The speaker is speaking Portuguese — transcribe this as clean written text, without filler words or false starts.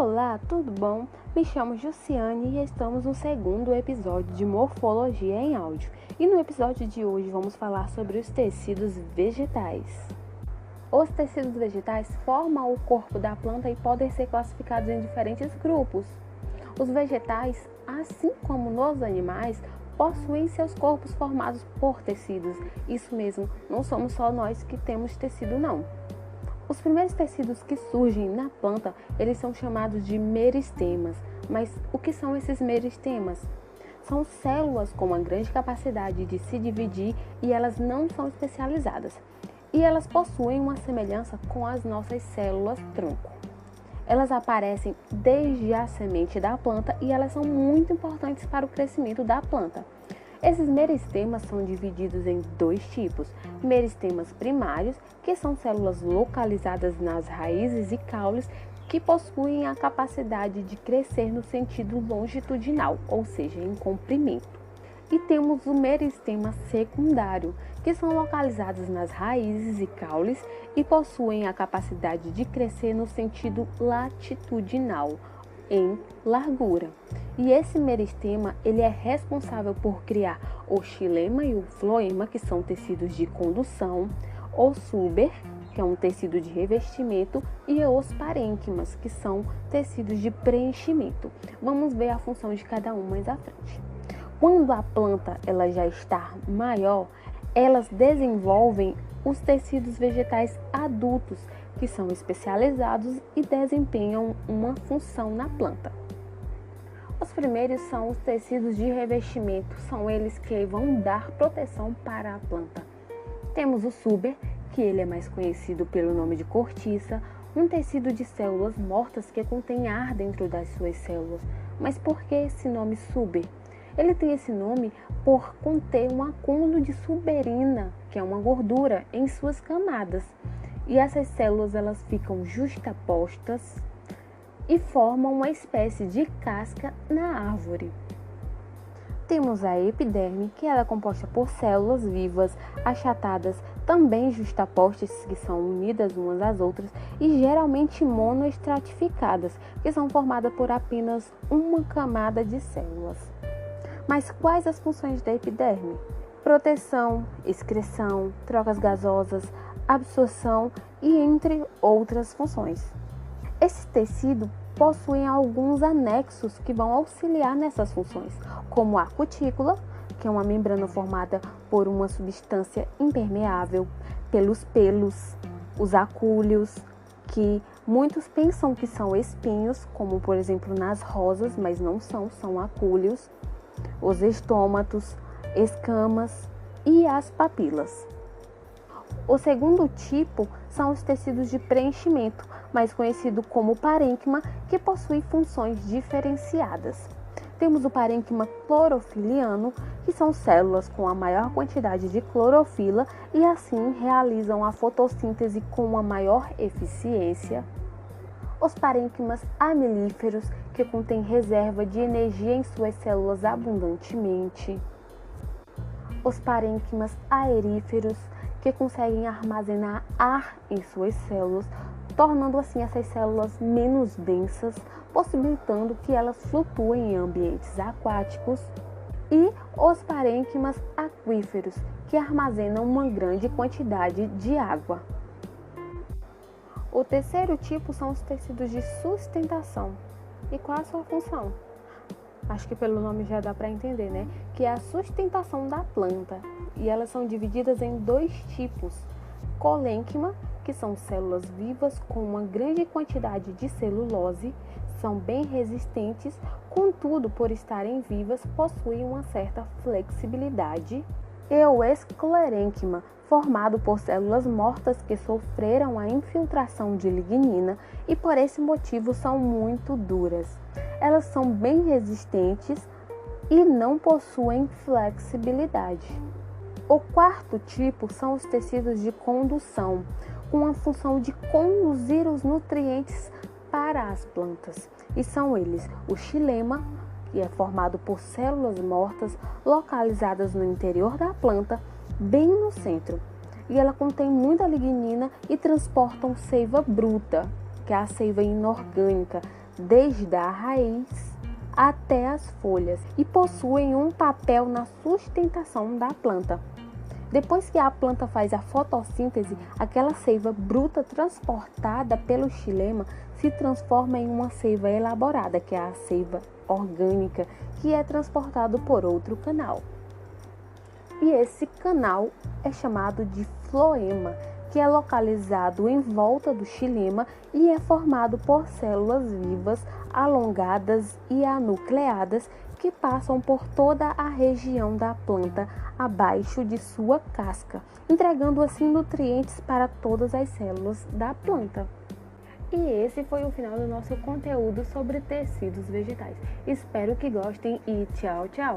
Olá, tudo bom? Me chamo Jussiane e estamos no segundo episódio de Morfologia em Áudio. E no episódio de hoje vamos falar sobre os tecidos vegetais. Os tecidos vegetais formam o corpo da planta e podem ser classificados em diferentes grupos. Os vegetais, assim como nos animais, possuem seus corpos formados por tecidos. Isso mesmo, não somos só nós que temos tecido, não. Os primeiros tecidos que surgem na planta, eles são chamados de meristemas. Mas o que são esses meristemas? São células com uma grande capacidade de se dividir e elas não são especializadas. E elas possuem uma semelhança com as nossas células tronco. Elas aparecem desde a semente da planta e elas são muito importantes para o crescimento da planta. Esses meristemas são divididos em dois tipos: meristemas primários, que são células localizadas nas raízes e caules que possuem a capacidade de crescer no sentido longitudinal, ou seja, em comprimento. E temos o meristema secundário, que são localizados nas raízes e caules e possuem a capacidade de crescer no sentido latitudinal, em largura. E esse meristema, ele é responsável por criar o xilema e o floema, que são tecidos de condução, o suber, que é um tecido de revestimento, e os parênquimas, que são tecidos de preenchimento. Vamos ver a função de cada um mais à frente. Quando a planta ela já está maior, elas desenvolvem os tecidos vegetais adultos, que são especializados e desempenham uma função na planta. Os primeiros são os tecidos de revestimento, são eles que vão dar proteção para a planta. Temos o suber, que ele é mais conhecido pelo nome de cortiça, um tecido de células mortas que contém ar dentro das suas células. Mas por que esse nome suber? Ele tem esse nome por conter um acúmulo de suberina, que é uma gordura, em suas camadas. E essas células elas ficam justapostas e formam uma espécie de casca na árvore. Temos a epiderme, que ela é composta por células vivas, achatadas, também justapostas, que são unidas umas às outras, e geralmente monoestratificadas, que são formadas por apenas uma camada de células. Mas quais as funções da epiderme? Proteção, excreção, trocas gasosas, absorção e entre outras funções. Esse tecido possui alguns anexos que vão auxiliar nessas funções, como a cutícula, que é uma membrana formada por uma substância impermeável, pelos pelos, os acúleos, que muitos pensam que são espinhos, como por exemplo nas rosas, mas não são, são acúleos, os estômatos, escamas e as papilas. O segundo tipo são os tecidos de preenchimento, mais conhecido como parênquima, que possui funções diferenciadas. Temos o parênquima clorofiliano, que são células com a maior quantidade de clorofila e assim realizam a fotossíntese com uma maior eficiência. Os parênquimas amilíferos, que contêm reserva de energia em suas células abundantemente. Os parênquimas aeríferos, que conseguem armazenar ar em suas células, tornando assim essas células menos densas, possibilitando que elas flutuem em ambientes aquáticos. E os parênquimas aquíferos, que armazenam uma grande quantidade de água. O terceiro tipo são os tecidos de sustentação. E qual a sua função? Acho que pelo nome já dá para entender, né? Que é a sustentação da planta. E elas são divididas em dois tipos: colênquima, que são células vivas com uma grande quantidade de celulose, são bem resistentes, contudo, por estarem vivas, possuem uma certa flexibilidade. E o esclerênquima, formado por células mortas que sofreram a infiltração de lignina e por esse motivo são muito duras. Elas são bem resistentes e não possuem flexibilidade. O quarto tipo são os tecidos de condução, com a função de conduzir os nutrientes para as plantas. E são eles o xilema, que é formado por células mortas localizadas no interior da planta, bem no centro. E ela contém muita lignina e transportam seiva bruta, que é a seiva inorgânica, desde a raiz até as folhas, e possuem um papel na sustentação da planta. Depois que a planta faz a fotossíntese, aquela seiva bruta transportada pelo xilema se transforma em uma seiva elaborada, que é a seiva orgânica, que é transportado por outro canal. E esse canal é chamado de floema, que é localizado em volta do xilema e é formado por células vivas, alongadas e anucleadas, que passam por toda a região da planta abaixo de sua casca, entregando assim nutrientes para todas as células da planta. E esse foi o final do nosso conteúdo sobre tecidos vegetais. Espero que gostem e tchau, tchau!